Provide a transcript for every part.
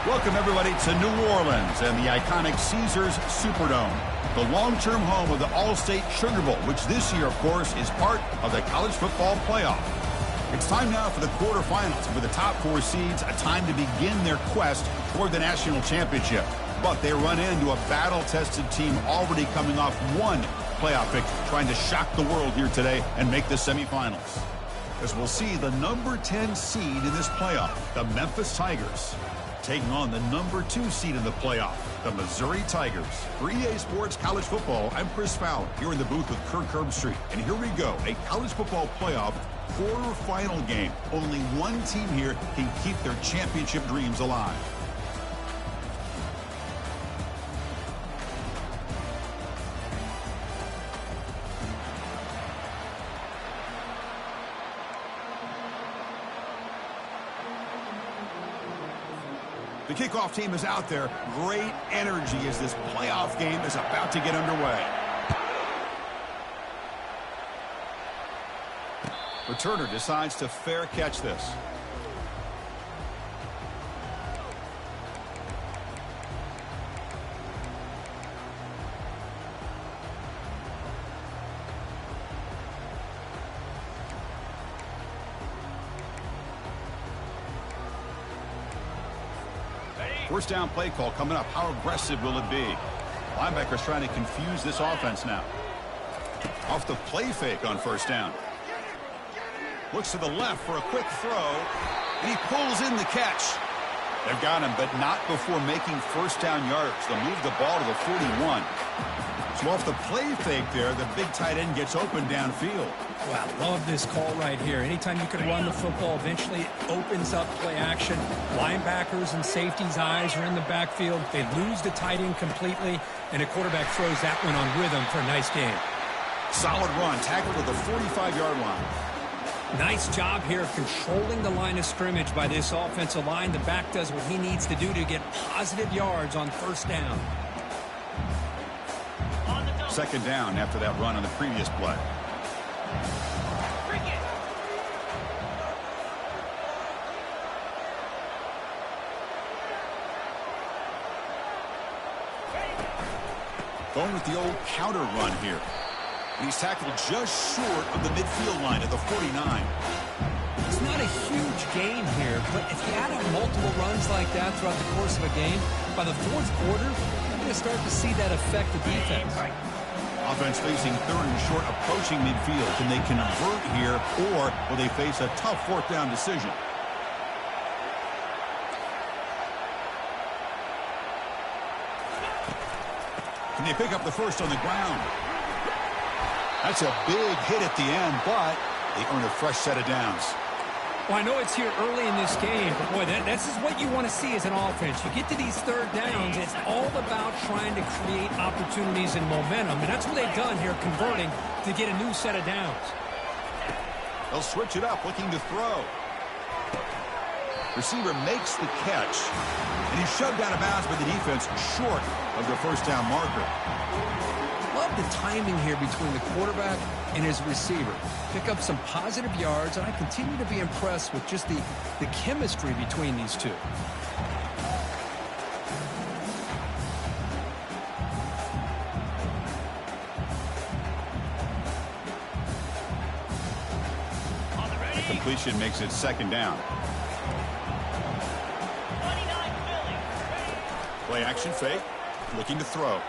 Welcome, everybody, to New Orleans and the iconic Caesars Superdome, the long-term home of the All-State Sugar Bowl, which this year, of course, is part of the college football playoff. It's time now for the quarterfinals, and for the top 4 seeds, a time to begin their quest toward the national championship. But they run into a battle-tested team already coming off one playoff victory, trying to shock the world here today and make the semifinals. As we'll see, the number 10 seed in this playoff, the Memphis Tigers, taking on the number 2 seed in the playoff, the Missouri Tigers. For EA Sports College Football, I'm Chris Fowler, here in the booth with Kirk Herbstreit. And here we go, a college football playoff quarterfinal game. Only one team here can keep their championship dreams alive. The kickoff team is out there. Great energy as this playoff game is about to get underway. Returner decides to fair catch this. First down play call coming up. How aggressive will it be? Linebackers trying to confuse this offense now. Off the play fake on first down. Looks to the left for a quick throw. And he pulls in the catch. They've got him, but not before making first down yards. They'll move the ball to the 41. So off the play fake there, the big tight end gets open downfield. Wow, love this call right here. Anytime you can run the football, eventually it opens up play action. Linebackers and safeties' eyes are in the backfield. They lose the tight end completely, and a quarterback throws that one on rhythm for a nice game. Solid run, tackled to the 45-yard line. Nice job here of controlling the line of scrimmage by this offensive line. The back does what he needs to do to get positive yards on first down. Second down after that run on the previous play. Going with the old counter run here. And he's tackled just short of the midfield line at the 49. It's not a huge gain here, but if you add up multiple runs like that throughout the course of a game, by the fourth quarter, you're going to start to see that affect the defense. Offense facing third and short, approaching midfield. Can they convert here, or will they face a tough fourth down decision? Can they pick up the first on the ground? That's a big hit at the end, but they earn a fresh set of downs. Well, I know it's here early in this game, but boy, this is what you want to see as an offense. You get to these third downs, it's all about trying to create opportunities and momentum, and that's what they've done here, converting to get a new set of downs. They'll switch it up, looking to throw. Receiver makes the catch, and he's shoved out of bounds by the defense short of the first down marker. Love the timing here between the quarterback and his receiver. Pick up some positive yards, and I continue to be impressed with just the chemistry between these two. Completion makes it second down. Play action fake, looking to throw.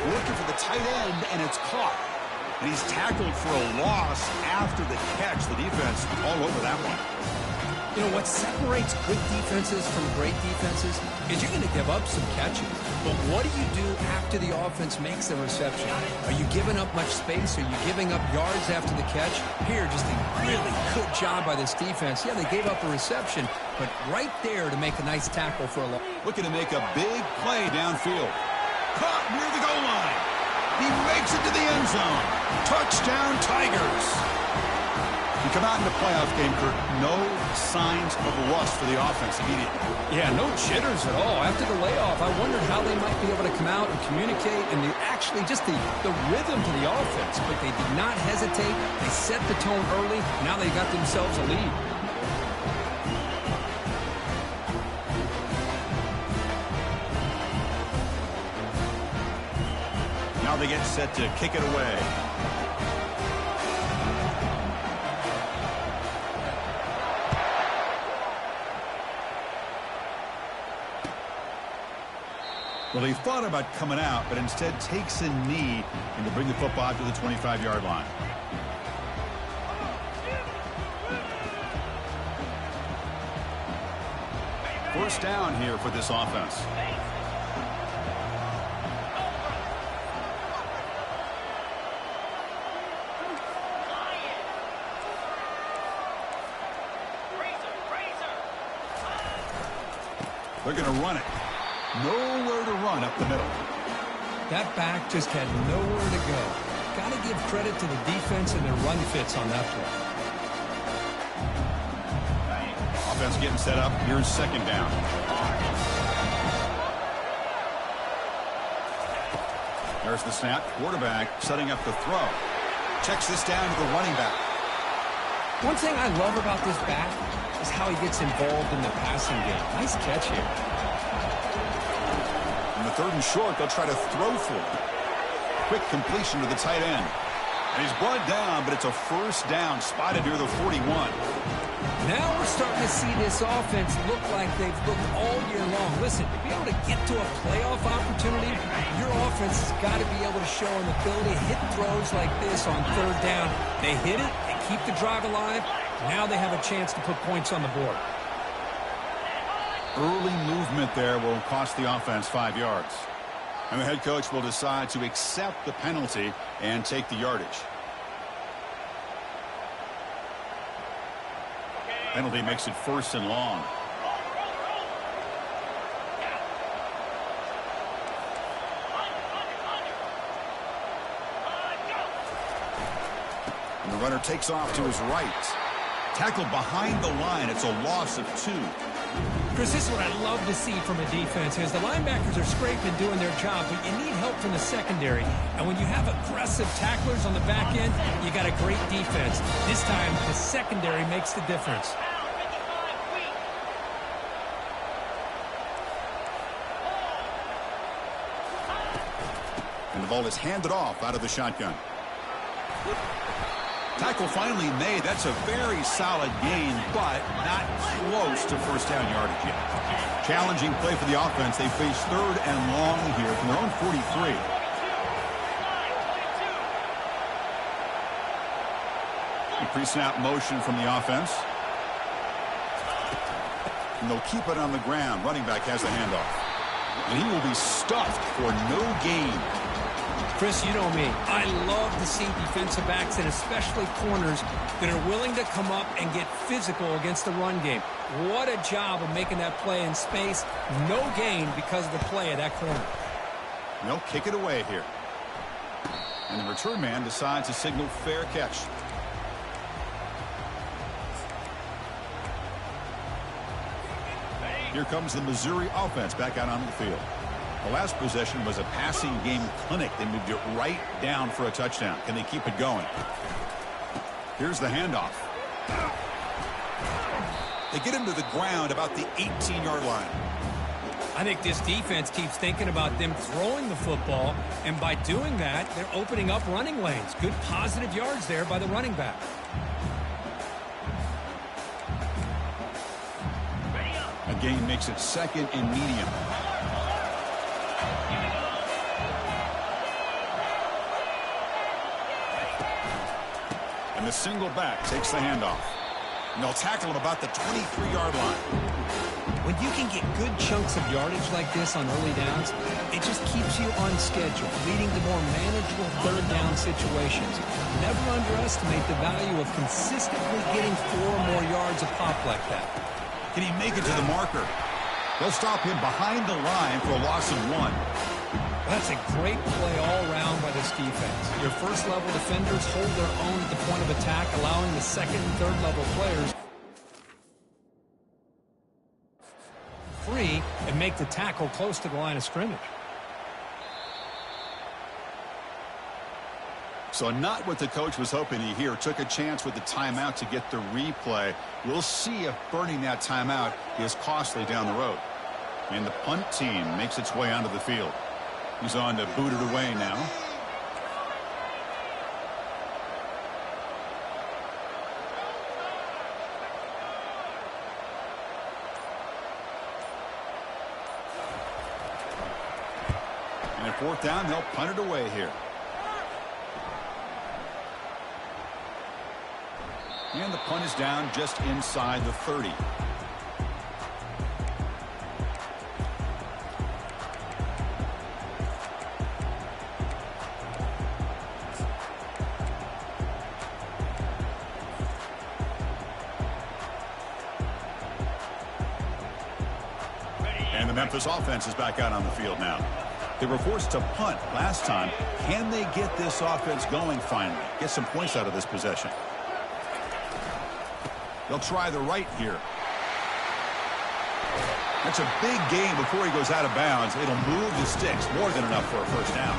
Looking for the tight end, and it's caught. And he's tackled for a loss after the catch. The defense all over that one. You know, what separates good defenses from great defenses is you're going to give up some catches. But what do you do after the offense makes the reception? Are you giving up much space? Are you giving up yards after the catch? Here, just a really good job by this defense. Yeah, they gave up a reception, but right there to make a nice tackle for a loss. Looking to make a big play downfield. Caught near the goal line. He makes it to the end zone. Touchdown, Tigers. You come out in the playoff game, Kurt, no signs of rust for the offense immediately. Yeah, no jitters at all. After the layoff, I wondered how they might be able to come out and communicate and actually just the rhythm to the offense. But they did not hesitate. They set the tone early. Now they got themselves a lead. Now they get set to kick it away. Well, he thought about coming out, but instead takes a knee and to bring the football to the 25-yard line. First down here for this offense. They're going to run it. Nowhere to run up the middle. That back just had nowhere to go. Got to give credit to the defense and their run fits on that play. Offense getting set up. Here's second down. There's the snap. Quarterback setting up the throw. Checks this down to the running back. One thing I love about this back is how he gets involved in the passing game. Nice catch here. On the third and short, they'll try to throw for it. Quick completion to the tight end. And he's brought down, but it's a first down spotted near the 41. Now we're starting to see this offense look like they've looked all year long. Listen, to be able to get to a playoff opportunity, your offense has got to be able to show an ability to hit throws like this on third down. They hit it, they keep the drive alive. Now they have a chance to put points on the board. Early movement there will cost the offense 5 yards. And the head coach will decide to accept the penalty and take the yardage. Penalty makes it first and long. And the runner takes off to his right. Tackled behind the line. It's a loss of 2. Chris, this is what I love to see from a defense is the linebackers are scraping, doing their job, but you need help from the secondary. And when you have aggressive tacklers on the back end, you got a great defense. This time, the secondary makes the difference. And the ball is handed off out of the shotgun. Tackle finally made. That's a very solid gain, but not close to first down yardage yet. Challenging play for the offense. They face third and long here from their own 43. A pre-snap motion from the offense. And they'll keep it on the ground. Running back has the handoff. And he will be stuffed for no gain. Chris, you know me. I love to see defensive backs and especially corners that are willing to come up and get physical against the run game. What a job of making that play in space. No gain because of the play of that corner. They'll kick it away here. And the return man decides to signal fair catch. Here comes the Missouri offense back out onto the field. The last possession was a passing game clinic. They moved it right down for a touchdown. Can they keep it going? Here's the handoff. They get him to the ground about the 18-yard line. I think this defense keeps thinking about them throwing the football, and by doing that, they're opening up running lanes. Good positive yards there by the running back. A gain makes it second and medium. And the single back takes the handoff. And they'll tackle him about the 23-yard line. When you can get good chunks of yardage like this on early downs, it just keeps you on schedule, leading to more manageable third down situations. Never underestimate the value of consistently getting 4 more yards a pop like that. Can he make it to the marker? They'll stop him behind the line for a loss of 1. That's a great play all around by this defense. Your first-level defenders hold their own at the point of attack, allowing the second and third-level players free and make the tackle close to the line of scrimmage. So not what the coach was hoping to hear. Took a chance with the timeout to get the replay. We'll see if burning that timeout is costly down the road. And the punt team makes its way onto the field. He's on to boot it away now. And at fourth down, they'll punt it away here. And the punt is down just inside the 30. And the Memphis offense is back out on the field now. They were forced to punt last time. Can they get this offense going finally? Get some points out of this possession. They'll try the right here. That's a big gain before he goes out of bounds. It'll move the sticks more than enough for a first down.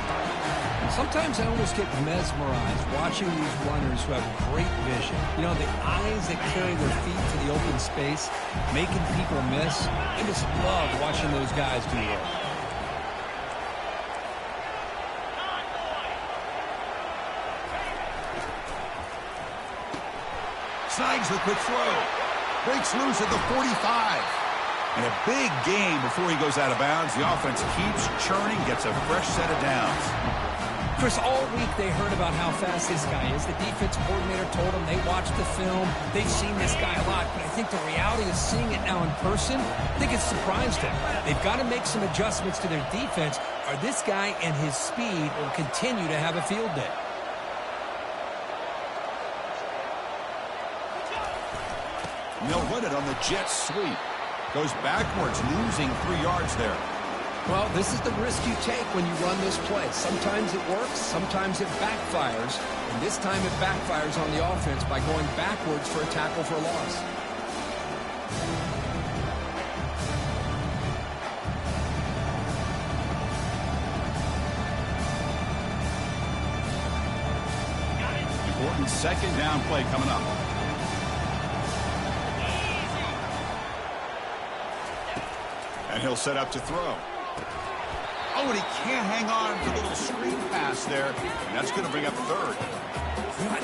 Sometimes I almost get mesmerized watching these runners who have great vision. You know, the eyes that carry their feet to the open space, making people miss. I just love watching those guys do work. Snags the quick throw. Breaks loose at the 45. And a big gain before he goes out of bounds. The offense keeps churning, gets a fresh set of downs. Chris, all week they heard about how fast this guy is. The defense coordinator told them they watched the film. They've seen this guy a lot. But I think the reality of seeing it now in person, I think it's surprised them. They've got to make some adjustments to their defense, or this guy and his speed will continue to have a field day. And they'll run it on the jet sweep. Goes backwards, losing 3 yards there. Well, this is the risk you take when you run this play. Sometimes it works, sometimes it backfires. And this time it backfires on the offense by going backwards for a tackle for a loss. Important second down play coming up. And he'll set up to throw. Oh, and he can't hang on for the little screen pass there. And that's going to bring up third.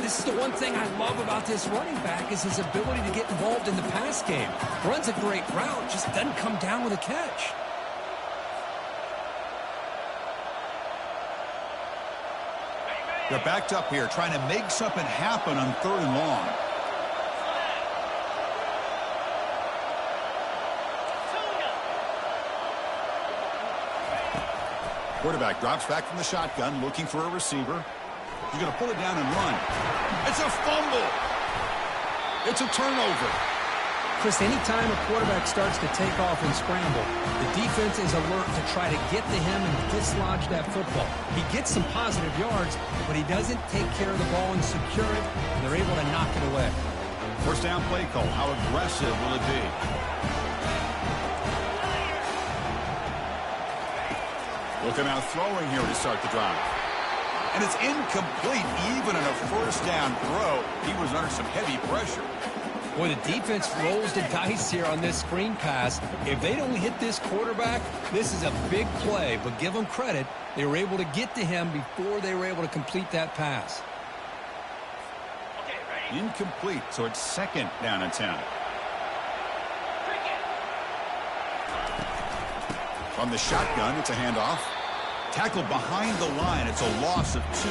This is the one thing I love about this running back is his ability to get involved in the pass game. Runs a great route, just doesn't come down with a catch. They're backed up here, trying to make something happen on 3rd and long. Quarterback drops back from the shotgun, looking for a receiver. He's going to pull it down and run. It's a fumble. It's a turnover. Chris, anytime a quarterback starts to take off and scramble, the defense is alert to try to get to him and dislodge that football. He gets some positive yards, but he doesn't take care of the ball and secure it, and they're able to knock it away. First down play call. How aggressive will it be? Looking out throwing here to start the drive. And it's incomplete. Even in a first down throw, he was under some heavy pressure. Boy, the defense rolls the dice here on this screen pass. If they don't hit this quarterback, this is a big play. But give them credit. They were able to get to him before they were able to complete that pass. Incomplete, so it's second down and 10. From the shotgun, it's a handoff. Tackle behind the line. It's a loss of 2.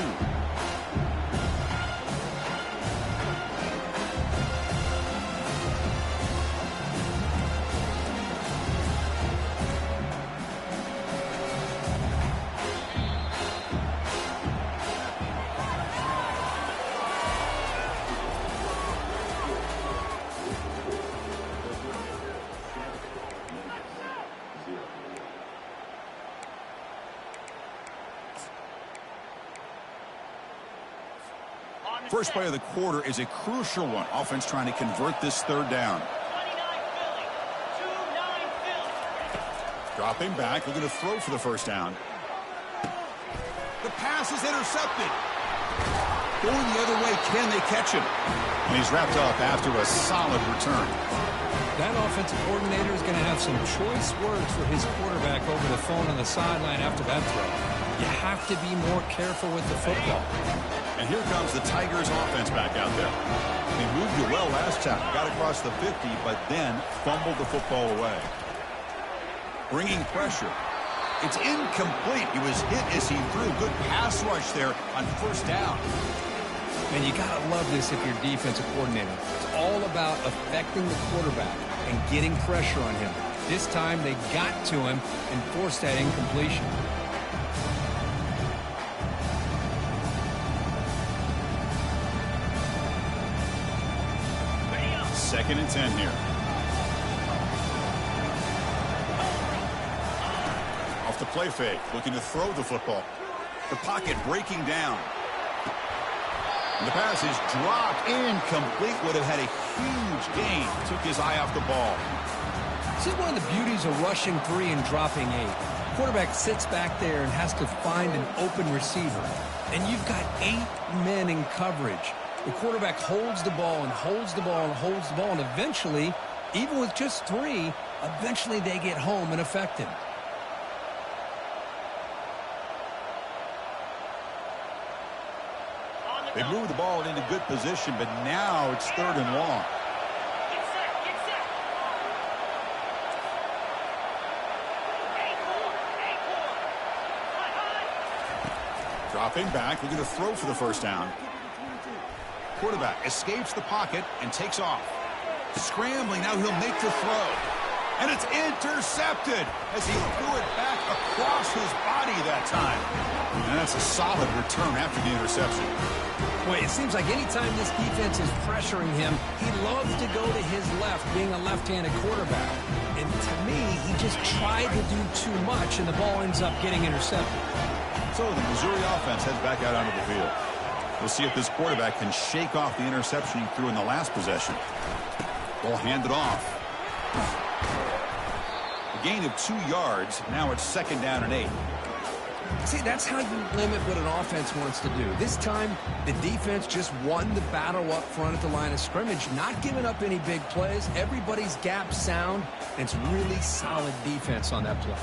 First play of the quarter is a crucial one. Offense trying to convert this third down. Dropping back, looking to throw for the first down. The pass is intercepted. Going the other way, can they catch him? And he's wrapped up after a solid return. That offensive coordinator is going to have some choice words for his quarterback over the phone on the sideline after that throw. You have to be more careful with the football. And here comes the Tigers offense back out there. They moved it well last time. Got across the 50, but then fumbled the football away. Bringing pressure. It's incomplete. He was hit as he threw. Good pass rush there on first down. And you got to love this if you're a defensive coordinator. It's all about affecting the quarterback and getting pressure on him. This time they got to him and forced that incompletion. Second and 10 here. Off the play fake, looking to throw the football. The pocket breaking down. And the pass is dropped, incomplete. Would have had a huge gain. Took his eye off the ball. This is one of the beauties of rushing 3 and dropping 8. Quarterback sits back there and has to find an open receiver. And you've got 8 men in coverage. The quarterback holds the ball and holds the ball and holds the ball. And eventually, even with just 3, eventually they get home and affect him. They move the ball into good position, but now it's third and long. Dropping back, looking to throw for the first down. Quarterback escapes the pocket and takes off. Scrambling, now he'll make the throw. And it's intercepted as he threw it back across his body that time. And that's a solid return after the interception. Boy, it seems like anytime this defense is pressuring him, he loves to go to his left, being a left-handed quarterback. And to me, he just tried to do too much, and the ball ends up getting intercepted. So the Missouri offense heads back out onto the field. We'll see if this quarterback can shake off the interception he threw in the last possession. Ball handed off. A gain of 2 yards. Now it's second down and 8. See, that's how you limit what an offense wants to do. This time, the defense just won the battle up front at the line of scrimmage, not giving up any big plays. Everybody's gap sound, and it's really solid defense on that play.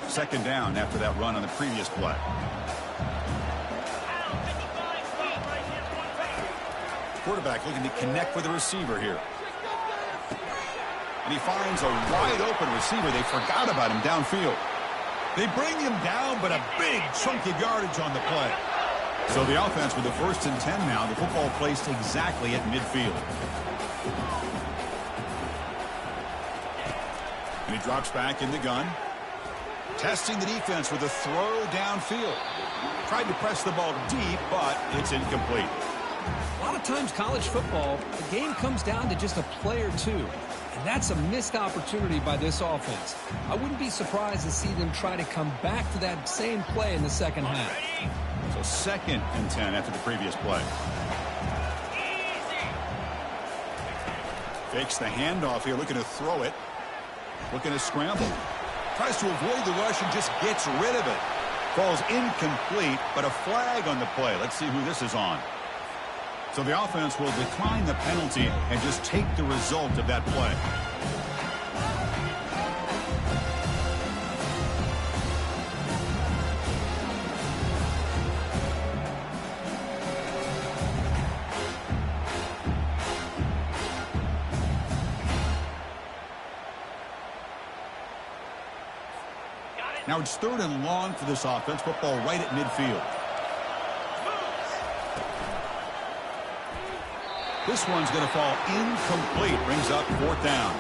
Second down after that run on the previous play. Quarterback looking to connect with the receiver here. And he finds a wide open receiver. They forgot about him downfield. They bring him down, but a big chunk of yardage on the play. So the offense with the first and 10 now. The football placed exactly at midfield. And he drops back in the gun. Testing the defense with a throw downfield. Tried to press the ball deep, but it's incomplete. A lot of times college football, the game comes down to just a play or two. And that's a missed opportunity by this offense. I wouldn't be surprised to see them try to come back to that same play in the second half. So second and 10 after the previous play. Fakes the handoff here, looking to throw it. Looking to scramble. Tries to avoid the rush and just gets rid of it. Falls incomplete, but a flag on the play. Let's see who this is on. So the offense will decline the penalty and just take the result of that play. Now it's third and long for this offense. Football right at midfield. This one's going to fall incomplete. Brings up fourth down.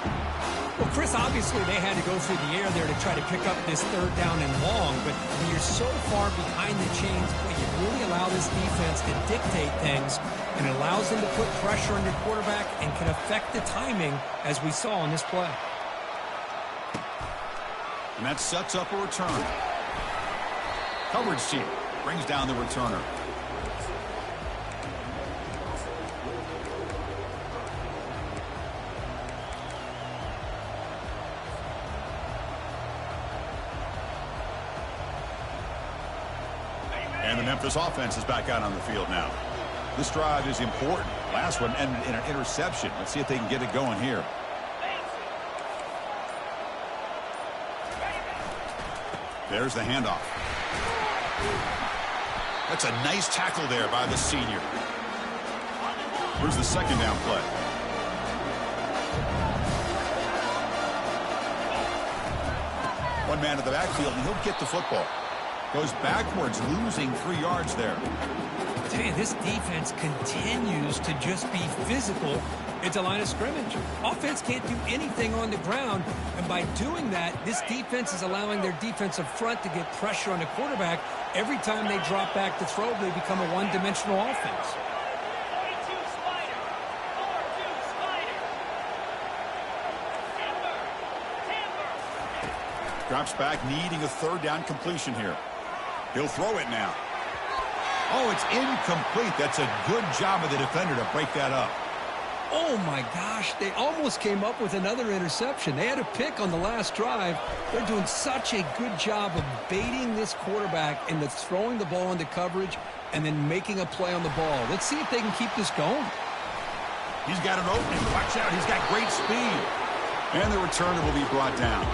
Well, Chris, obviously they had to go through the air there to try to pick up this third down and long. But when you're so far behind the chains, boy, you really allow this defense to dictate things. And it allows them to put pressure on your quarterback and can affect the timing, as we saw on this play. And that sets up a return. Coverage team brings down the returner. And the Memphis offense is back out on the field now. This drive is important. Last one ended in an interception. Let's see if they can get it going here. There's the handoff. That's a nice tackle there by the senior. Here's the second down play. One man in the backfield, and he'll get the football. Goes backwards, losing 3 yards there. I tell you, this defense continues to just be physical at the line of scrimmage. Offense can't do anything on the ground, and by doing that, this defense is allowing their defensive front to get pressure on the quarterback. Every time they drop back to throw, they become a one-dimensional offense. Drops back, needing a third down completion here. He'll throw it now. Oh, it's incomplete. That's a good job of the defender to break that up. Oh, my gosh. They almost came up with another interception. They had a pick on the last drive. They're doing such a good job of baiting this quarterback into throwing the ball into coverage and then making a play on the ball. Let's see if they can keep this going. He's got an opening. Watch out. He's got great speed. And the returner will be brought down.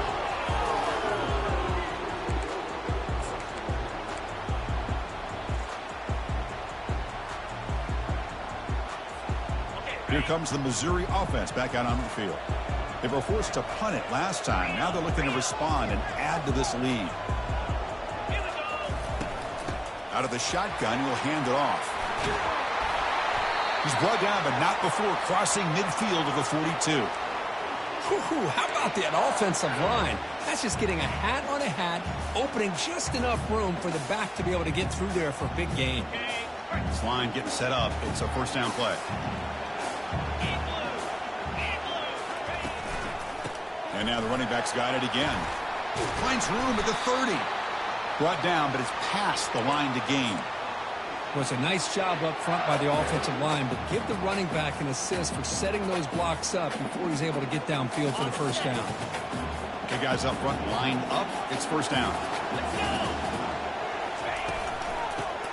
Here comes the Missouri offense back out on the field. They were forced to punt it last time. Now they're looking to respond and add to this lead. Out of the shotgun, he'll hand it off. He's brought down, but not before crossing midfield of the 42. How about that offensive line? That's just getting a hat on a hat, opening just enough room for the back to be able to get through there for a big gain. This line getting set up. It's a first down play. And now the running back's got it again. Finds room at the 30. Brought down, but it's past the line to gain. Was a nice job up front by the offensive line, but give the running back an assist for setting those blocks up before he's able to get downfield for the first down. Okay, guys up front, line up. It's first down.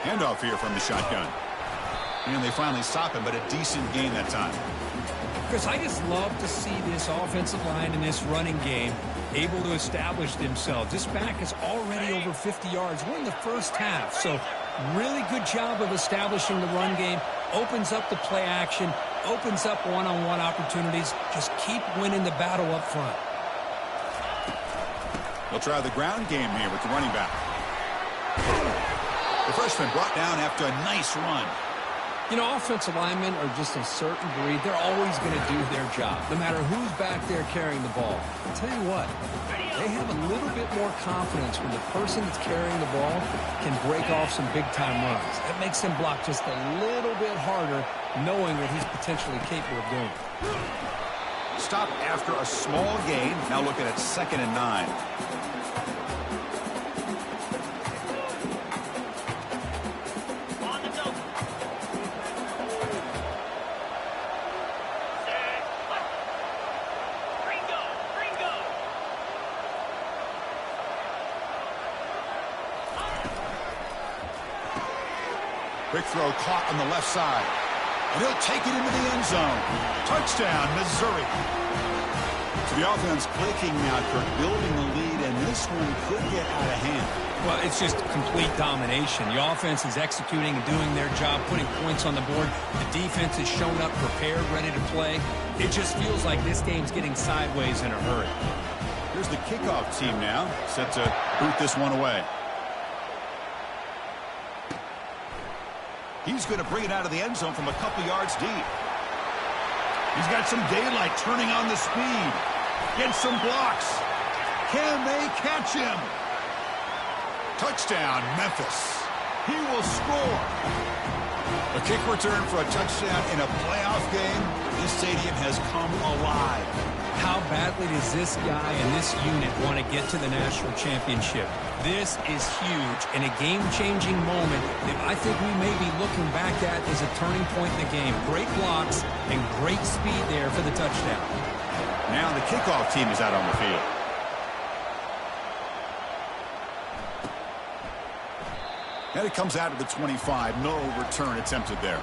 Handoff here from the shotgun. And they finally stop him, but a decent gain that time. Chris, I just love to see this offensive line in this running game able to establish themselves. This back is already over 50 yards. We're in the first half, so really good job of establishing the run game. Opens up the play action, opens up one-on-one opportunities. Just keep winning the battle up front. They'll try the ground game here with the running back. The freshman brought down after a nice run. You know, offensive linemen are just a certain breed. They're always going to do their job, no matter who's back there carrying the ball. I'll tell you what, they have a little bit more confidence when the person that's carrying the ball can break off some big-time runs. That makes them block just a little bit harder, knowing what he's potentially capable of doing. Stop after a small gain. Now looking at 2nd and 9. Quick throw caught on the left side. And he'll take it into the end zone. Touchdown, Missouri. So the offense clicking now, Kirk, building the lead, and this one could get out of hand. Well, it's just complete domination. The offense is executing and doing their job, putting points on the board. The defense is shown up, prepared, ready to play. It just feels like this game's getting sideways in a hurry. Here's the kickoff team now, set to boot this one away. He's going to bring it out of the end zone from a couple yards deep. He's got some daylight, turning on the speed. Gets some blocks. Can they catch him? Touchdown, Memphis. He will score. A kick return for a touchdown in a playoff game. This stadium has come alive. How badly does this guy and this unit want to get to the national championship? This is huge and a game-changing moment that I think we may be looking back at as a turning point in the game. Great blocks and great speed there for the touchdown. Now the kickoff team is out on the field. And it comes out of the 25. No return attempted there.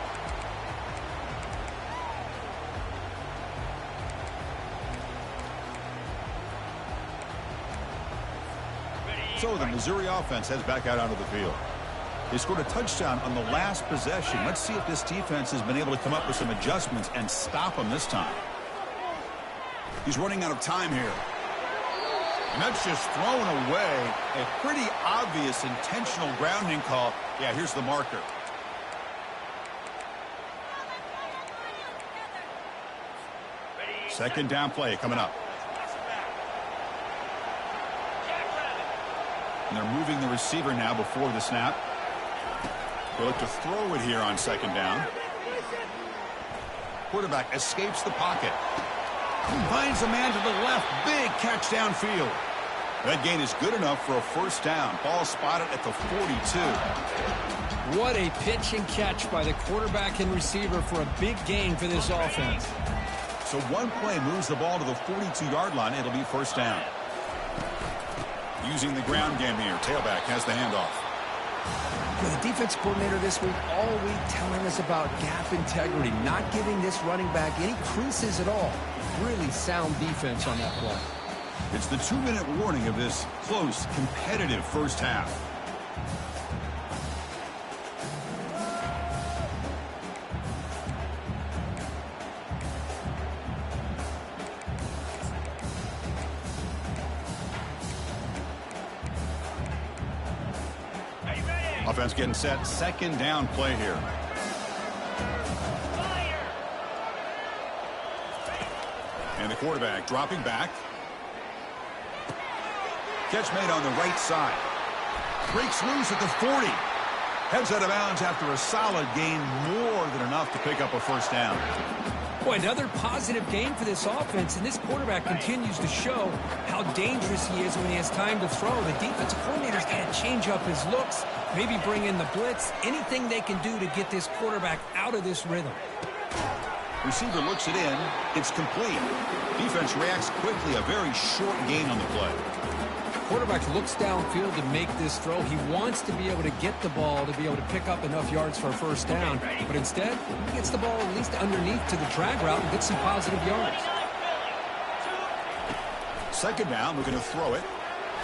So the Missouri offense heads back out onto the field. They scored a touchdown on the last possession. Let's see if this defense has been able to come up with some adjustments and stop them this time. He's running out of time here. And that's just thrown away. A pretty obvious intentional grounding call. Yeah, here's the marker. Second down play coming up. And they're moving the receiver now before the snap. They look to throw it here on second down. Quarterback escapes the pocket. Finds a man to the left. Big catch downfield. That gain is good enough for a first down. Ball spotted at the 42. What a pitch and catch by the quarterback and receiver for a big gain for this offense. So one play moves the ball to the 42-yard line. It'll be first down. Using the ground game here. Tailback has the handoff. The defense coordinator this week all week telling us about gap integrity, not giving this running back any creases at all. Really sound defense on that play. It's the 2-minute warning of this close, competitive first half. Offense getting set. Second down play here. And the quarterback dropping back. Catch made on the right side. Breaks loose at the 40. Heads out of bounds after a solid gain, more than enough to pick up a first down. Boy, another positive game for this offense, and this quarterback continues to show how dangerous he is when he has time to throw. The defensive coordinator's got to change up his looks, maybe bring in the blitz, anything they can do to get this quarterback out of this rhythm. Receiver looks it in. It's complete. Defense reacts quickly. A very short gain on the play. Quarterback looks downfield to make this throw. He wants to be able to get the ball to be able to pick up enough yards for a first down. But instead, he gets the ball at least underneath to the drag route and gets some positive yards. Second down, looking to throw it.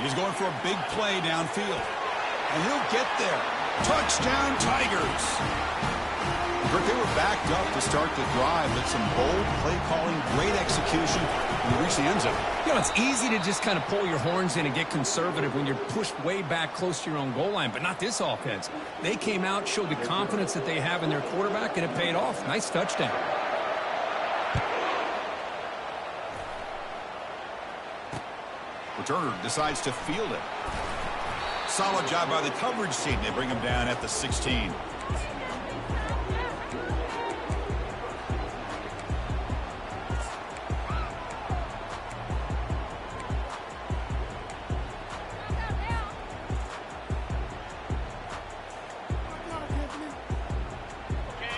He's going for a big play downfield. And he'll get there. Touchdown, Tigers. Kirk, they were backed up to start the drive, but some bold play calling, great execution, and they reach the end zone. You know, it's easy to just kind of pull your horns in and get conservative when you're pushed way back close to your own goal line, but not this offense. They came out, showed the confidence that they have in their quarterback, and it paid off. Nice touchdown. Returner decides to field it. Solid job by the coverage team. They bring him down at the 16.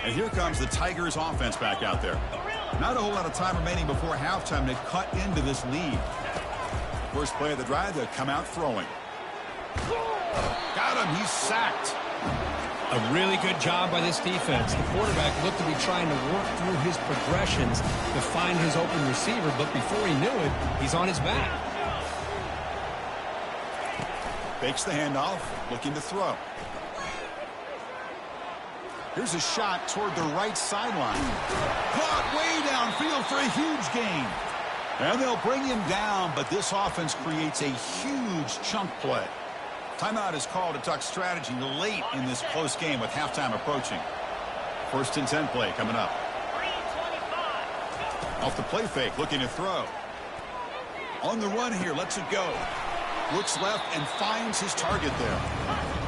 And here comes the Tigers offense back out there. Not a whole lot of time remaining before halftime to cut into this lead. First play of the drive, they'll come out throwing. Got him, he's sacked. A really good job by this defense. The quarterback looked to be trying to work through his progressions to find his open receiver, but before he knew it, he's on his back. Fakes the handoff, looking to throw. Here's a shot toward the right sideline. Caught way downfield for a huge gain. And they'll bring him down, but this offense creates a huge chunk play. Timeout is called to talk strategy late in this close game with halftime approaching. First and 10 play coming up. Off the play fake, looking to throw. On the run here, lets it go. Looks left and finds his target there.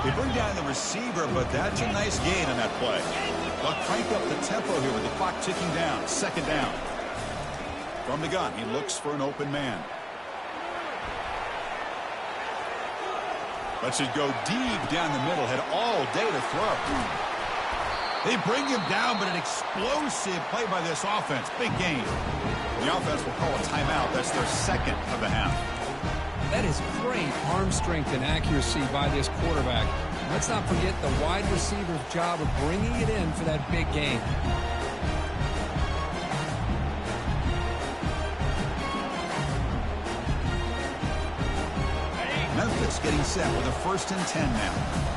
They bring down the receiver, but that's a nice gain on that play. They'll crank up the tempo here with the clock ticking down. Second down. From the gun, he looks for an open man. Lets it go deep down the middle. Had all day to throw. They bring him down, but an explosive play by this offense. Big game. The offense will call a timeout. That's their second of the half. That is great arm strength and accuracy by this quarterback. Let's not forget the wide receiver's job of bringing it in for that big game. Memphis getting set with a 1st and 10 now.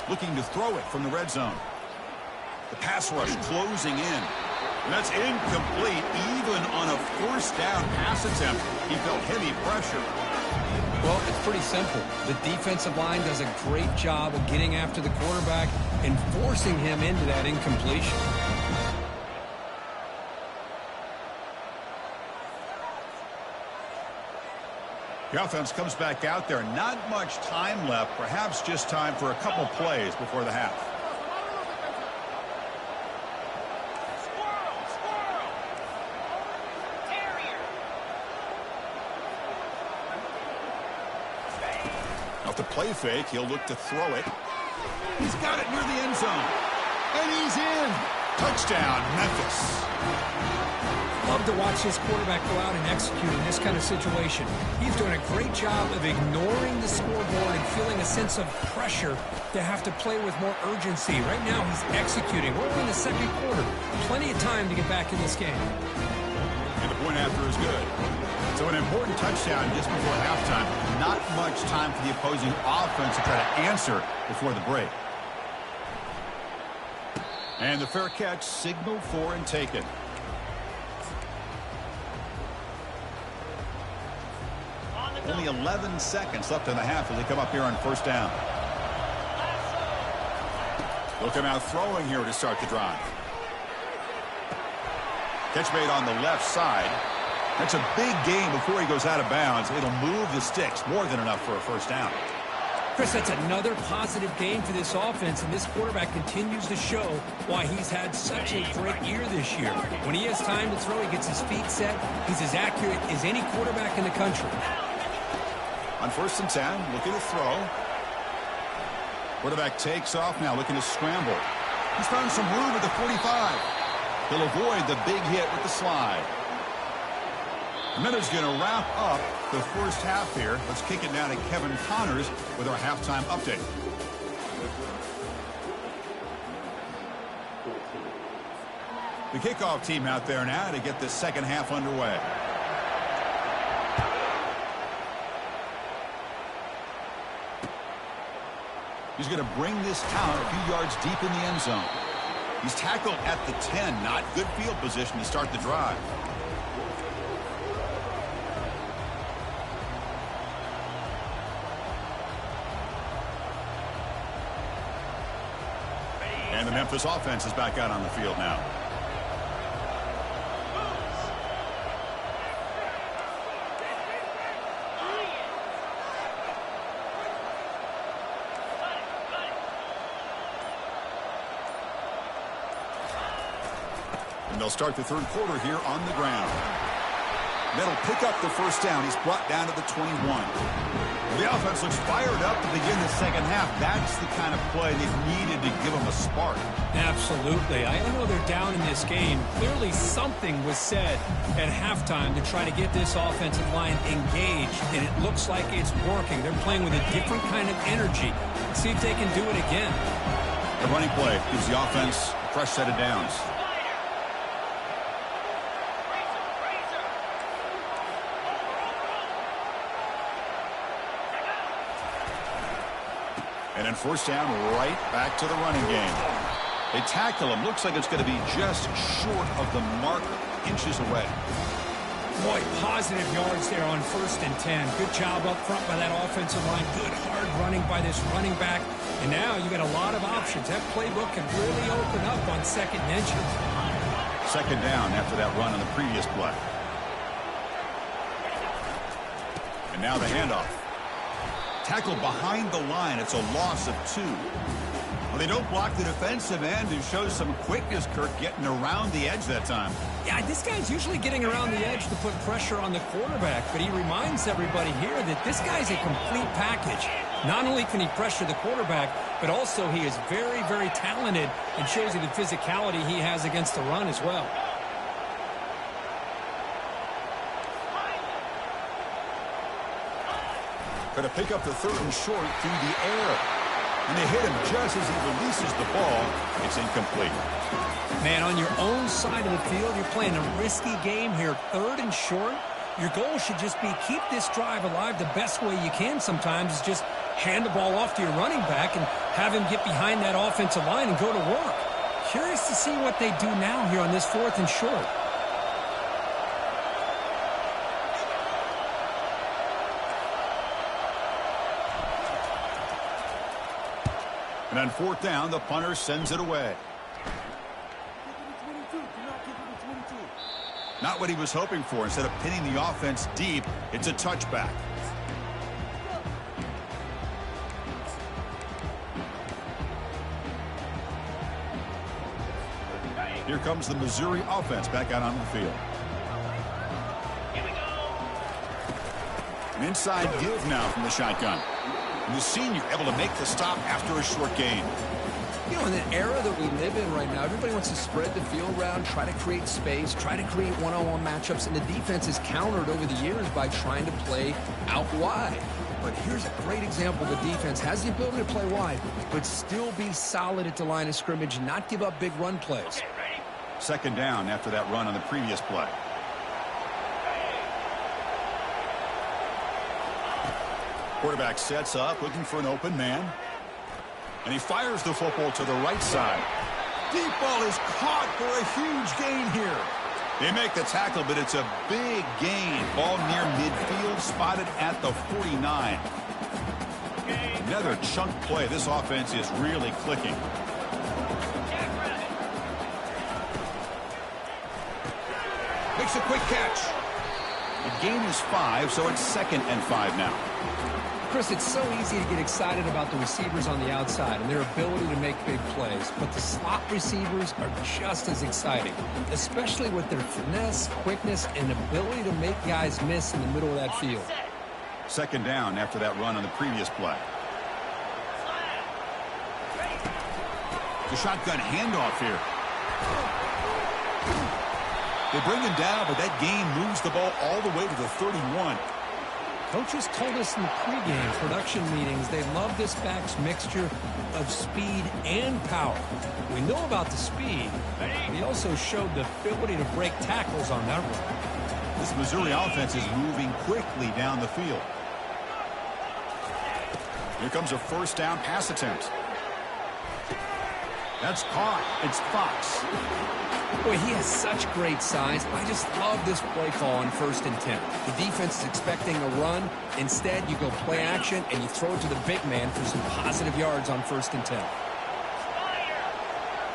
Looking to throw it from the red zone. The pass rush closing in. And that's incomplete. Even on a 1st down pass attempt, he felt heavy pressure. Well, it's pretty simple. The defensive line does a great job of getting after the quarterback and forcing him into that incompletion. The offense comes back out there. Not much time left. Perhaps just time for a couple plays before the half. Off the play fake, he'll look to throw it. He's got it near the end zone. And he's in. Touchdown, Memphis. Love to watch his quarterback go out and execute in this kind of situation. He's doing a great job of ignoring the scoreboard and feeling a sense of pressure to have to play with more urgency. Right now, he's executing. We're in the second quarter. Plenty of time to get back in this game. And the point after is good. So an important touchdown just before halftime. Not much time for the opposing offense to try to answer before the break. And the fair catch signaled for and taken. Only 11 seconds left in the half as they come up here on 1st down. They'll come out throwing here to start the drive. Catch made on the left side. That's a big gain before he goes out of bounds. It'll move the sticks. More than enough for a 1st down. Chris, that's another positive game for this offense, and this quarterback continues to show why he's had such a great year this year. When he has time to throw, he gets his feet set. He's as accurate as any quarterback in the country. On 1st and 10, looking to throw. Quarterback takes off now, looking to scramble. He's found some room at the 45. He'll avoid the big hit with the slide. And then he's going to wrap up the 1st half here. Let's kick it down to Kevin Connors with our halftime update. The kickoff team out there now to get the second half underway. He's going to bring this down a few yards deep in the end zone. He's tackled at the 10. Not good field position to start the drive. And the Memphis offense is back out on the field now. And they'll start the 3rd quarter here on the ground. That'll pick up the 1st down. He's brought down to the 21. The offense looks fired up to begin the second half. That's the kind of play they've needed to give them a spark. Absolutely. I know they're down in this game. Clearly something was said at halftime to try to get this offensive line engaged, and it looks like it's working. They're playing with a different kind of energy. Let's see if they can do it again. The running play gives the offense a fresh set of downs. And then 1st down, right back to the running game. They tackle him. Looks like it's going to be just short of the marker, inches away. Boy, positive yards there on 1st and 10. Good job up front by that offensive line. Good hard running by this running back. And now you got a lot of options. That playbook can really open up on 2nd and inches. 2nd down after that run on the previous play. Now the handoff. Tackle behind the line. It's a loss of 2. Well, they don't block the defensive end and show some quickness, Kirk, getting around the edge that time. Yeah, this guy's usually getting around the edge to put pressure on the quarterback, but he reminds everybody here that this guy's a complete package. Not only can he pressure the quarterback, but also he is very, very talented and shows you the physicality he has against the run as well. Going to pick up the 3rd and short through the air. And they hit him just as he releases the ball. It's incomplete. Man, on your own side of the field, you're playing a risky game here. 3rd and short. Your goal should just be keep this drive alive the best way you can sometimes is just hand the ball off to your running back and have him get behind that offensive line and go to work. Curious to see what they do now here on this 4th and short. And on 4th down, the punter sends it away. Not what he was hoping for. Instead of pinning the offense deep, it's a touchback. Here comes the Missouri offense back out on the field. An inside give now from the shotgun. And the senior able to make the stop after a short gain. You know, in the era that we live in right now, everybody wants to spread the field around, try to create space, try to create one-on-one matchups, and the defense is countered over the years by trying to play out wide. But here's a great example. The defense has the ability to play wide, but still be solid at the line of scrimmage, not give up big run plays. 2nd down after that run on the previous play. Quarterback sets up, looking for an open man. And he fires the football to the right side. Deep ball is caught for a huge gain here. They make the tackle, but it's a big gain. Ball near midfield, spotted at the 49. Another chunk play. This offense is really clicking. Makes a quick catch. The gain is 5, so it's 2nd and 5 now. Chris, it's so easy to get excited about the receivers on the outside and their ability to make big plays, but the slot receivers are just as exciting, especially with their finesse, quickness, and ability to make guys miss in the middle of that field. 2nd down after that run on the previous play. The shotgun handoff here. They bring him down, but that gain moves the ball all the way to the 31. Coaches told us in the pregame production meetings they love this back's mixture of speed and power. We know about the speed, but he also showed the ability to break tackles on that run. This Missouri offense is moving quickly down the field. Here comes a 1st down pass attempt. That's caught. It's Fox. Boy, he has such great size. I just love this play call on 1st and 10. The defense is expecting a run. Instead, you go play action, and you throw it to the big man for some positive yards on 1st and 10.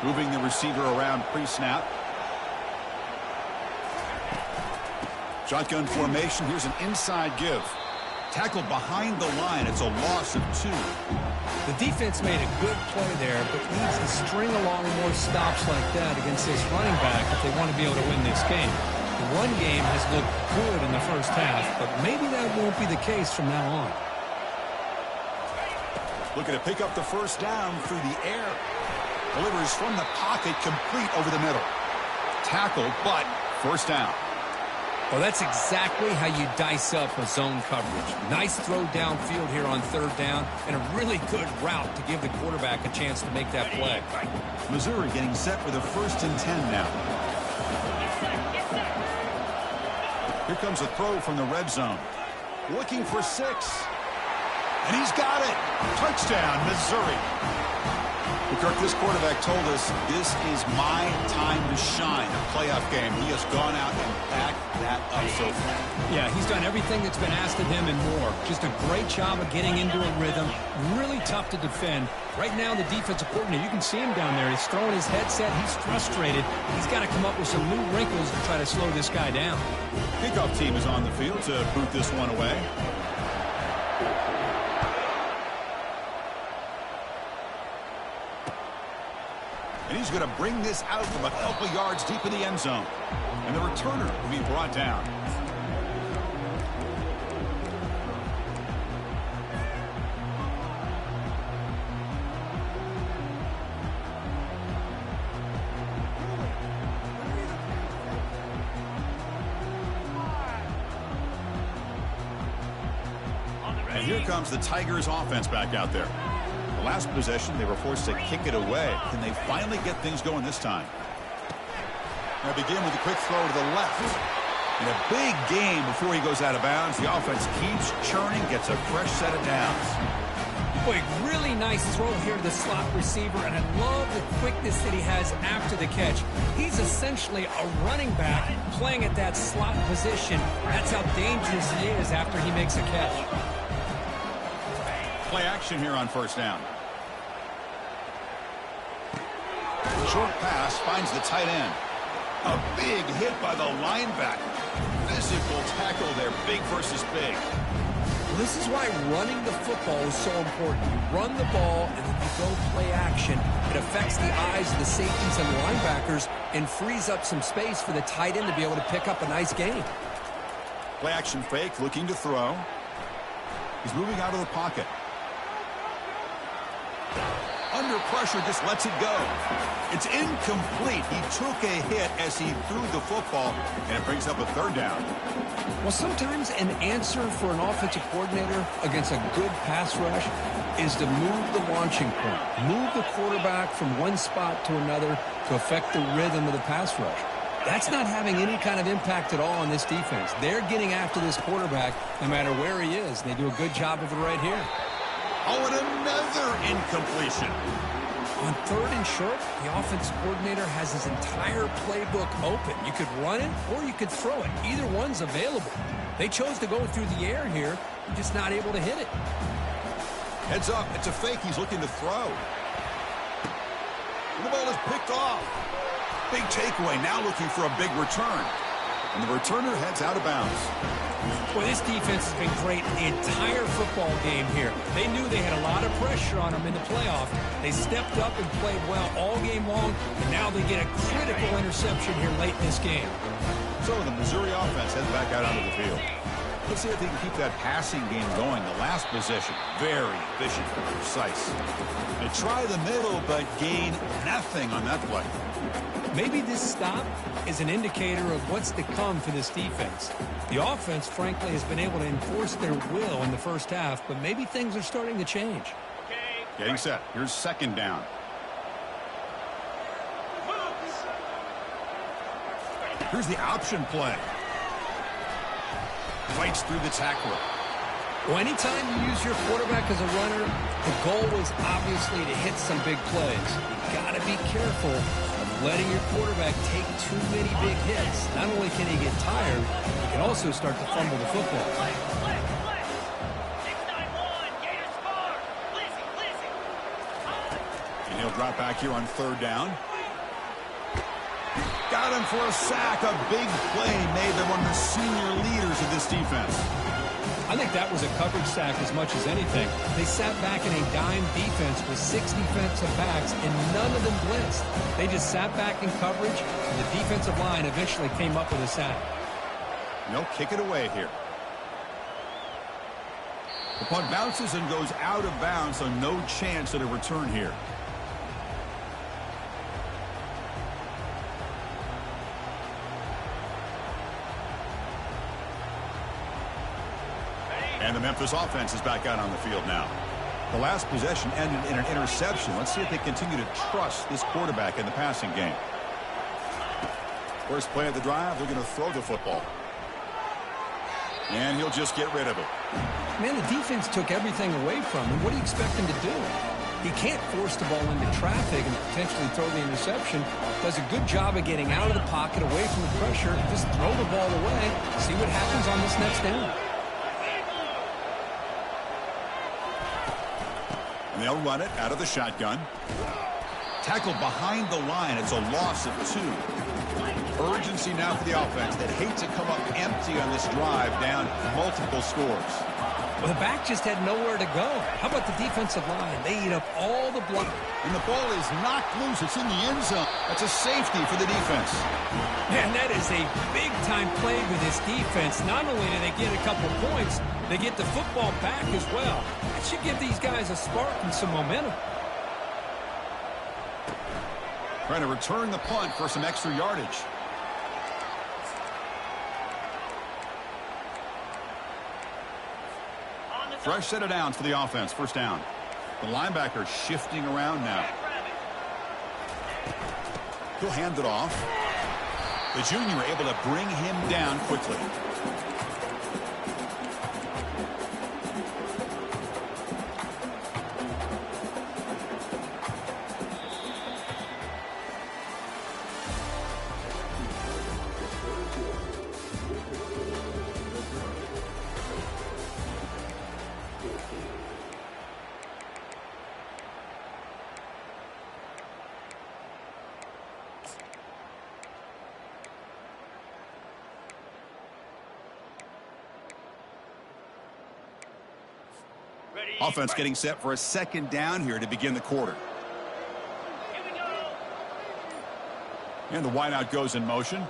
Moving the receiver around pre-snap. Shotgun formation. Here's an inside give. Tackle behind the line. It's a loss of 2. The defense made a good play there, but needs to string along more stops like that against this running back if they want to be able to win this game. The run game has looked good in the 1st half, but maybe that won't be the case from now on. Looking to pick up the 1st down through the air. Delivers from the pocket, complete over the middle. Tackle, but 1st down. Well, that's exactly how you dice up a zone coverage. Nice throw downfield here on 3rd down, and a really good route to give the quarterback a chance to make that play. Missouri getting set for the 1st and 10 now. Here comes a throw from the red zone. Looking for 6. And he's got it. Touchdown, Missouri. Kirk, this quarterback told us this is my time to shine. A playoff game. He has gone out and backed that up so far. Yeah, he's done everything that's been asked of him and more. Just a great job of getting into a rhythm. Really tough to defend. Right now, the defensive coordinator, you can see him down there. He's throwing his headset. He's frustrated. He's got to come up with some new wrinkles to try to slow this guy down. Kickoff team is on the field to boot this one away. And he's going to bring this out from a couple yards deep in the end zone. And the returner will be brought down. And here comes the Tigers offense back out there. The last possession, they were forced to kick it away. Can they finally get things going this time? Now begin with a quick throw to the left. And a big game before he goes out of bounds. The offense keeps churning, gets a fresh set of downs. Boy, really nice throw here to the slot receiver, and I love the quickness that he has after the catch. He's essentially a running back playing at that slot position. That's how dangerous he is after he makes a catch. Play action here on first down. Short pass finds the tight end. A big hit by the linebacker. Physical tackle there, big versus big. This is why running the football is so important. You run the ball, and then you go play action. It affects the eyes of the safeties and the linebackers and frees up some space for the tight end to be able to pick up a nice gain. Play action fake, looking to throw. He's moving out of the pocket. Under pressure, just lets it go. It's incomplete. He took a hit as he threw the football, and it brings up a third down. Well, sometimes an answer for an offensive coordinator against a good pass rush is to move the launching point, move the quarterback from one spot to another to affect the rhythm of the pass rush. That's not having any kind of impact at all on this defense. They're getting after this quarterback no matter where he is, and they do a good job of it right here. Oh, and another incompletion. On third and short, the offensive coordinator has his entire playbook open. You could run it or you could throw it. Either one's available. They chose to go through the air here, just not able to hit it. Heads up, it's a fake. He's looking to throw. And the ball is picked off. Big takeaway, now looking for a big return. And the returner heads out of bounds. Well, this defense has been great the entire football game here. They knew they had a lot of pressure on them in the playoff. They stepped up and played well all game long, and now they get a critical interception here late in this game. So the Missouri offense heads back out onto the field. Let's see if they can keep that passing game going. The last possession, very efficient and precise. They try the middle, but gain nothing on that play. Maybe this stop is an indicator of what's to come for this defense. The offense, frankly, has been able to enforce their will in the first half, but maybe things are starting to change. Getting set. Here's second down. Here's the option play. Fights through the tackler. Well, anytime you use your quarterback as a runner, the goal is obviously to hit some big plays. You've got to be careful of letting your quarterback take too many big hits. Not only can he get tired, he can also start to fumble the football. And he'll drop back here on third down. Got him for a sack. A big play made by one of the senior leaders of this defense. I think that was a coverage sack as much as anything. They sat back in a dime defense with 6 defensive backs, and none of them blitzed. They just sat back in coverage, and the defensive line eventually came up with a sack. No, kick it away here. The punt bounces and goes out of bounds, so no chance at a return here. And the Memphis offense is back out on the field now. The last possession ended in an interception. Let's see if they continue to trust this quarterback in the passing game. First play of the drive, they're going to throw the football. And he'll just get rid of it. Man, the defense took everything away from him. What do you expect him to do? He can't force the ball into traffic and potentially throw the interception. Does a good job of getting out of the pocket, away from the pressure. Just throw the ball away. See what happens on this next down. And they'll run it out of the shotgun. Tackled behind the line. It's a loss of 2. Urgency now for the offense. They'd hate to come up empty on this drive, down multiple scores. Well, the back just had nowhere to go. How about the defensive line? They eat up all the block. And the ball is knocked loose. It's in the end zone. That's a safety for the defense. Man, that is a big-time play with this defense. Not only do they get a couple points, they get the football back as well. That should give these guys a spark and some momentum. Trying to return the punt for some extra yardage. Fresh set of downs for the offense. First down. The linebacker shifting around now. He'll hand it off. The junior able to bring him down quickly. Offense getting set for a second down here to begin the quarter. And the wideout goes in motion.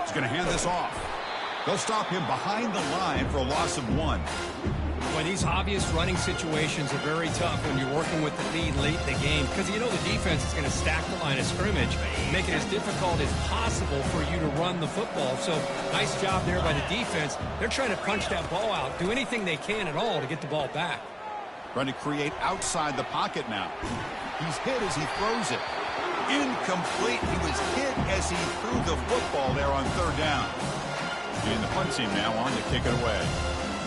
He's going to hand this off. They'll stop him behind the line for a loss of 1. Boy, these obvious running situations are very tough when you're working with the lead late in the game because you know the defense is going to stack the line of scrimmage, make it as difficult as possible for you to run the football. So nice job there by the defense. They're trying to punch that ball out, do anything they can at all to get the ball back. Trying to create outside the pocket now. He's hit as he throws it. Incomplete. He was hit as he threw the football there on third down. And the punt team now on to kick it away.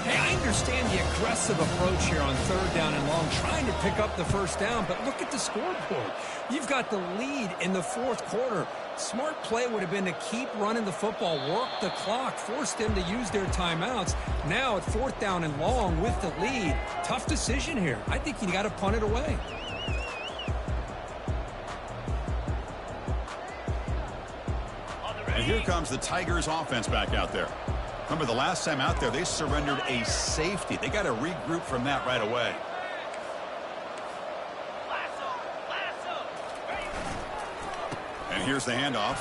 Hey, I understand the aggressive approach here on third down and long, trying to pick up the first down, but look at the scoreboard. You've got the lead in the fourth quarter. Smart play would have been to keep running the football, work the clock, force them to use their timeouts. Now at fourth down and long with the lead, tough decision here. I think you got to punt it away. And here comes the Tigers offense back out there. Remember, the last time out there, they surrendered a safety. They got to regroup from that right away. And here's the handoff.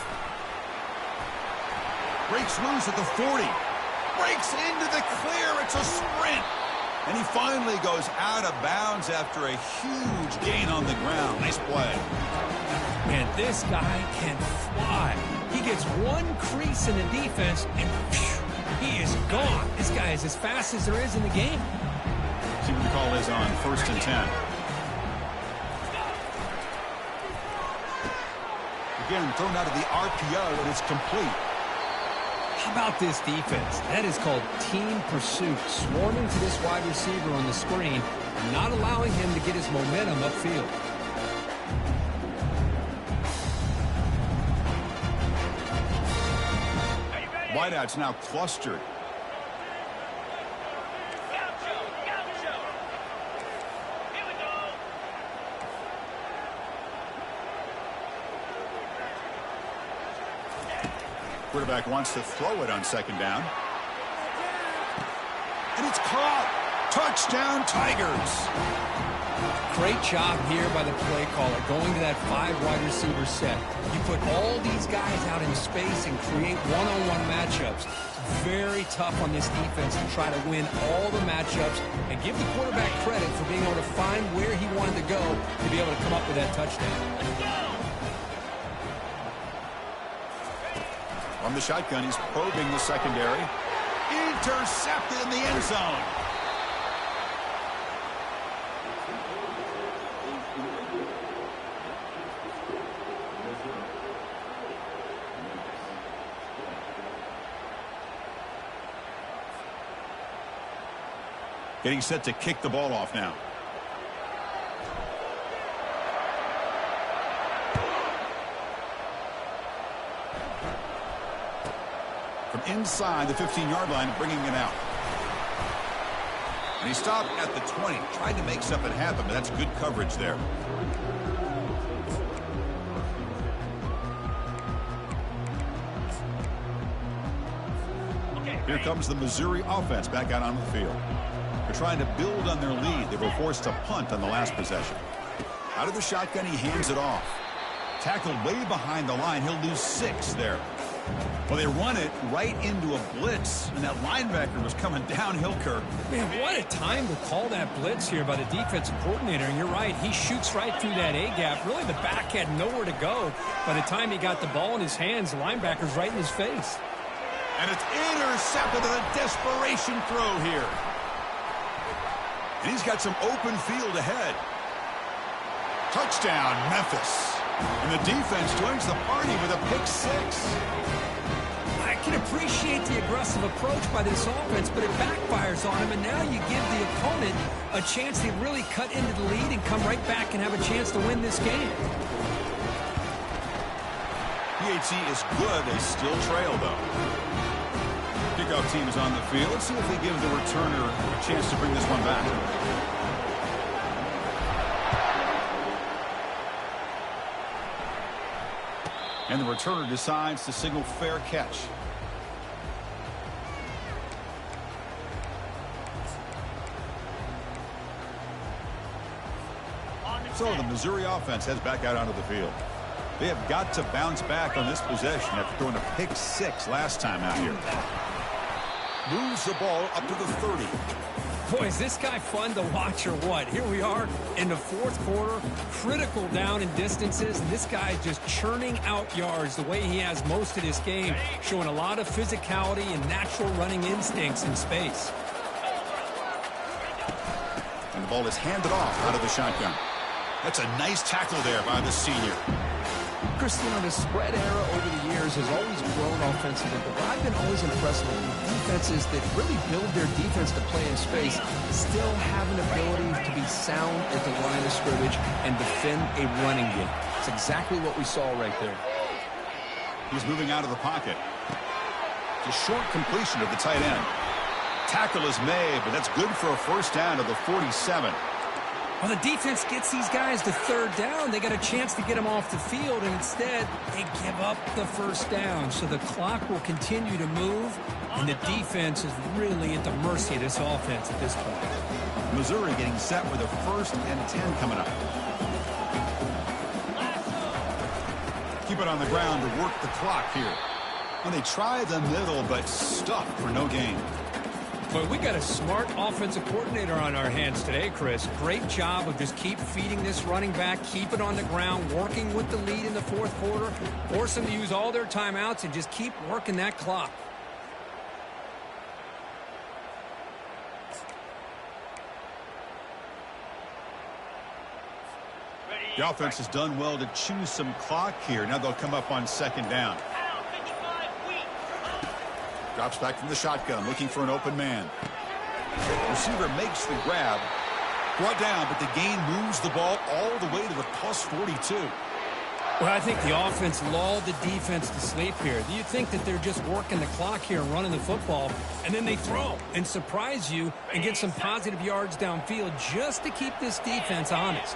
Breaks loose at the 40. Breaks into the clear. It's a sprint. And he finally goes out of bounds after a huge gain on the ground. Nice play. And this guy can fly. He gets one crease in the defense, and he is gone. This guy is as fast as there is in the game. See what the call is on 1st and 10. Again, thrown out of the RPO, and it's complete. How about this defense? That is called team pursuit. Swarming to this wide receiver on the screen, not allowing him to get his momentum upfield. Wideouts now clustered. Quarterback wants to throw it on second down. And it's caught. Touchdown, Tigers. Great job here by the play caller, going to that 5 wide receiver set. You put all these guys out in space and create one-on-one matchups. Very tough on this defense to try to win all the matchups and give the quarterback credit for being able to find where he wanted to go to be able to come up with that touchdown. From the shotgun, he's probing the secondary. Intercepted in the end zone. Getting set to kick the ball off now. From inside the 15-yard line, bringing it out. And he stopped at the 20. Tried to make something happen, but that's good coverage there. Here comes the Missouri offense back out on the field. They're trying to build on their lead. They were forced to punt on the last possession. Out of the shotgun, he hands it off. Tackled way behind the line. He'll lose 6 there. Well, they run it right into a blitz, and that linebacker was coming downhill, Kirk. Man, what a time to call that blitz here by the defensive coordinator. And you're right, he shoots right through that A-gap. Really, the back had nowhere to go. By the time he got the ball in his hands, the linebacker's right in his face. And it's intercepted with a desperation throw here. And he's got some open field ahead. Touchdown, Memphis. And the defense joins the party with a pick 6. I can appreciate the aggressive approach by this offense, but it backfires on him, and now you give the opponent a chance to really cut into the lead and come right back and have a chance to win this game. PHC is good. They still trail, though. Kickoff team is on the field. Let's see if they give the returner a chance to bring this one back. And the returner decides to signal fair catch. So the Missouri offense heads back out onto the field. They have got to bounce back on this possession after throwing a pick 6 last time out here. Moves the ball up to the 30. Boy, is this guy fun to watch or what? Here we are in the 4th quarter, critical down in distances, and this guy is just churning out yards the way he has most of this game, showing a lot of physicality and natural running instincts in space. And the ball is handed off out of the shotgun. That's a nice tackle there by the senior. Cristiano, the spread era over the years has always grown offensively, but what I've been always impressed with defenses that really build their defense to play in space still have an ability to be sound at the line of scrimmage and defend a running game. It's exactly what we saw right there. He's moving out of the pocket. It's a short completion of the tight end. Tackle is made, but that's good for a first down to the 47. Well, the defense gets these guys to 3rd down. They got a chance to get them off the field, and instead they give up the first down. So the clock will continue to move, and the defense is really at the mercy of this offense at this point. Missouri getting set with a 1st and 10 coming up. Keep it on the ground to work the clock here. And they try the middle, but stuffed for no gain. But we got a smart offensive coordinator on our hands today, Chris. Great job of just keep feeding this running back, keep it on the ground, working with the lead in the 4th quarter, force them to use all their timeouts and just keep working that clock. The offense has done well to choose some clock here. Now they'll come up on 2nd down. Drops back from the shotgun, looking for an open man. Receiver makes the grab. Brought down, but the gain moves the ball all the way to the plus 42. Well, I think the offense lulled the defense to sleep here. Do you think that they're just working the clock here and running the football, and then they throw and surprise you and get some positive yards downfield just to keep this defense honest?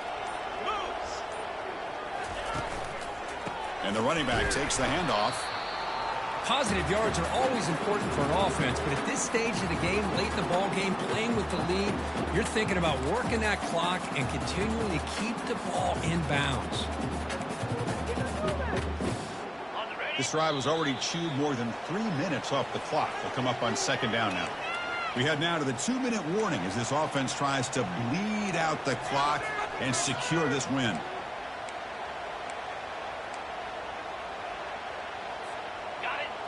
And the running back takes the handoff. Positive yards are always important for an offense, but at this stage of the game, late in the ball game, playing with the lead, you're thinking about working that clock and continuing to keep the ball in bounds. This drive has already chewed more than 3 minutes off the clock. They'll come up on 2nd down now. We head now to the 2-minute warning as this offense tries to bleed out the clock and secure this win.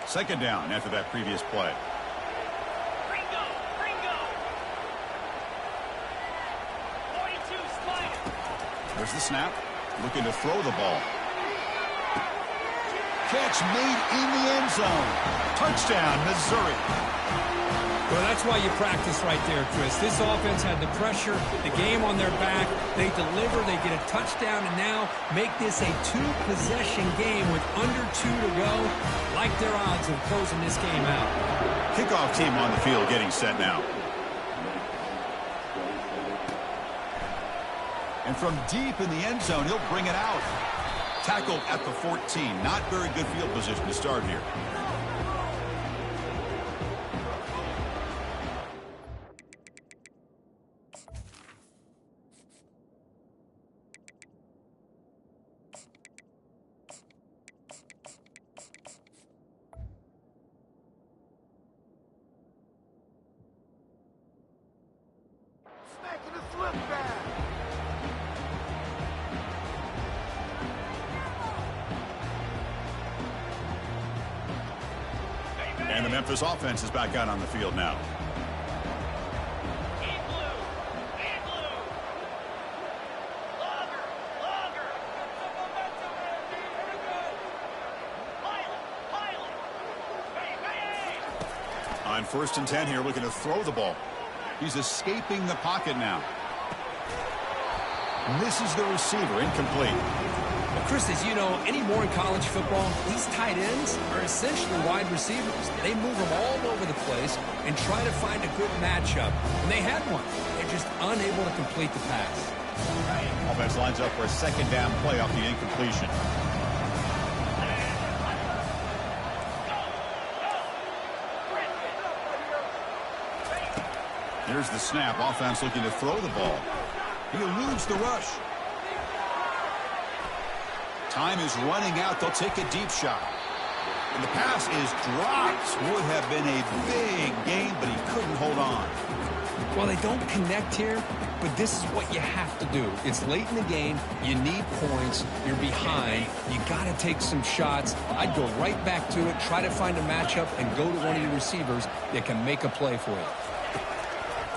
Second down after that previous play. There's the snap. Looking to throw the ball. Catch made in the end zone. Touchdown, Missouri. Well, that's why you practice right there, Chris. This offense had the pressure, the game on their back. They deliver, they get a touchdown, and now make this a 2-possession game with under 2 to go. Like their odds of closing this game out. Kickoff team on the field getting set now. And from deep in the end zone, he'll bring it out. Tackled at the 14. Not very good field position to start here. Memphis offense is back out on the field now. On 1st and 10 here, looking to throw the ball. He's escaping the pocket now. Misses the receiver, incomplete. Well, Chris, as you know, anymore in college football, these tight ends are essentially wide receivers. They move them all over the place and try to find a good matchup. And they had one. They're just unable to complete the pass. Offense lines up for a 2nd down play off the incompletion. Here's the snap. Offense looking to throw the ball. He eludes the rush. Time is running out. They'll take a deep shot. And the pass is dropped. Would have been a big gain, but he couldn't hold on. Well, they don't connect here, but this is what you have to do. It's late in the game. You need points. You're behind. You got to take some shots. I'd go right back to it, try to find a matchup, and go to one of your receivers that can make a play for you.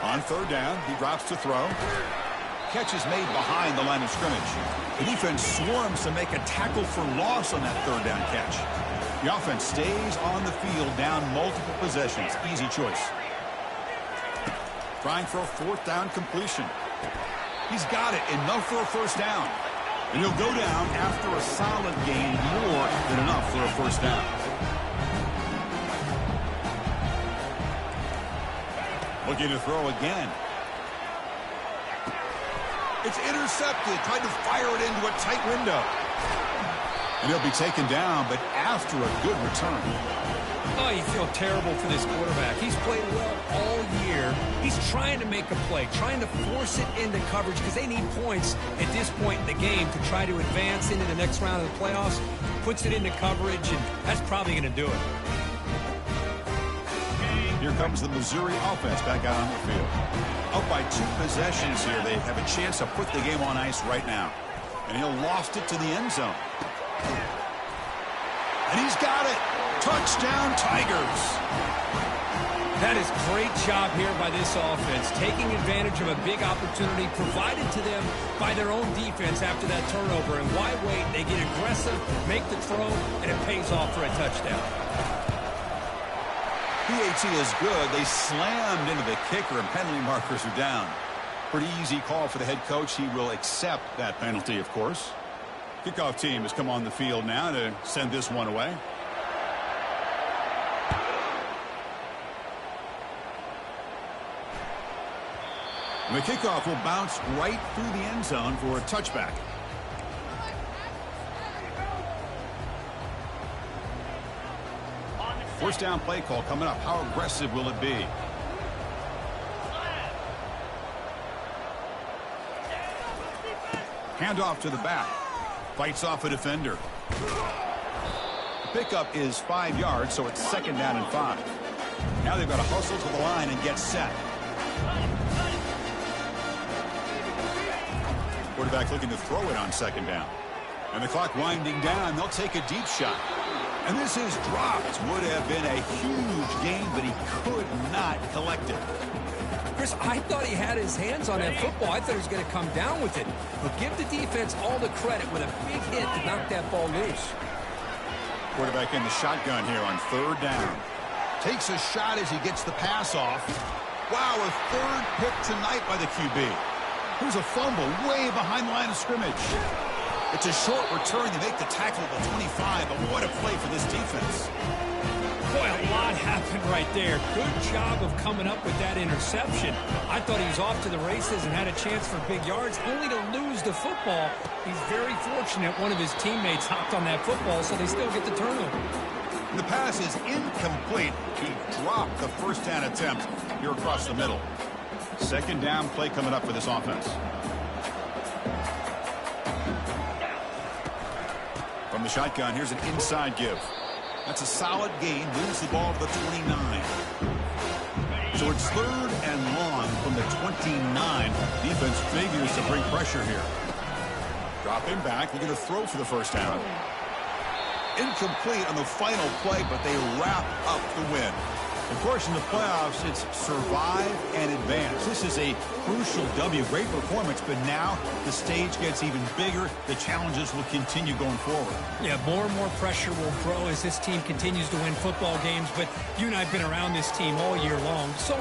On 3rd down, he drops to throw. Catch is made behind the line of scrimmage. The defense swarms to make a tackle for loss on that 3rd down catch. The offense stays on the field down multiple possessions. Easy choice. Trying for a 4th down completion. He's got it. Enough for a 1st down. And he'll go down after a solid gain, more than enough for a 1st down. Looking to throw again. It's intercepted. Tried to fire it into a tight window. And he'll be taken down, but after a good return. Oh, you feel terrible for this quarterback. He's played well all year. He's trying to make a play, trying to force it into coverage because they need points at this point in the game to try to advance into the next round of the playoffs. Puts it into coverage, and that's probably going to do it. Here comes the Missouri offense back out on the field. Up by 2 possessions here. They have a chance to put the game on ice right now. And he'll loft it to the end zone. And he's got it. Touchdown, Tigers. That is great job here by this offense, taking advantage of a big opportunity provided to them by their own defense after that turnover. And why wait? They get aggressive, make the throw, and it pays off for a touchdown. PAT is good. They slammed into the kicker, and penalty markers are down. Pretty easy call for the head coach. He will accept that penalty, of course. Kickoff team has come on the field now to send this one away. The kickoff will bounce right through the end zone for a touchback. First down play call coming up. How aggressive will it be? Handoff to the back. Fights off a defender. The pickup is 5 yards, so it's 2nd down and 5. Now they've got to hustle to the line and get set. Quarterback looking to throw it on 2nd down. And the clock winding down. They'll take a deep shot. And this is dropped. Would have been a huge gain, but he could not collect it. Chris, I thought he had his hands on that football. I thought he was going to come down with it. But give the defense all the credit with a big hit to knock that ball loose. Quarterback in the shotgun here on 3rd down. Takes a shot as he gets the pass off. Wow, a 3rd pick tonight by the QB. Here's a fumble way behind the line of scrimmage. It's a short return. They make the tackle at the 25, but what a play for this defense. Boy, a lot happened right there. Good job of coming up with that interception. I thought he was off to the races and had a chance for big yards, only to lose the football. He's very fortunate one of his teammates hopped on that football, so they still get the turnover. The pass is incomplete. He dropped the first down attempt here across the middle. 2nd down play coming up for this offense. From the shotgun, here's an inside give. That's a solid gain. Lose the ball to the 29. So it's 3rd and long from the 29. Defense figures to bring pressure here. Drop him back. Looking to throw for the 1st down. incomplete on the final play, but they wrap up the win. Of course, in the playoffs, it's survive and advance. This is a crucial W. Great performance, but now the stage gets even bigger. The challenges will continue going forward. Yeah, more and more pressure will grow as this team continues to win football games, but you and I have been around this team all year long. So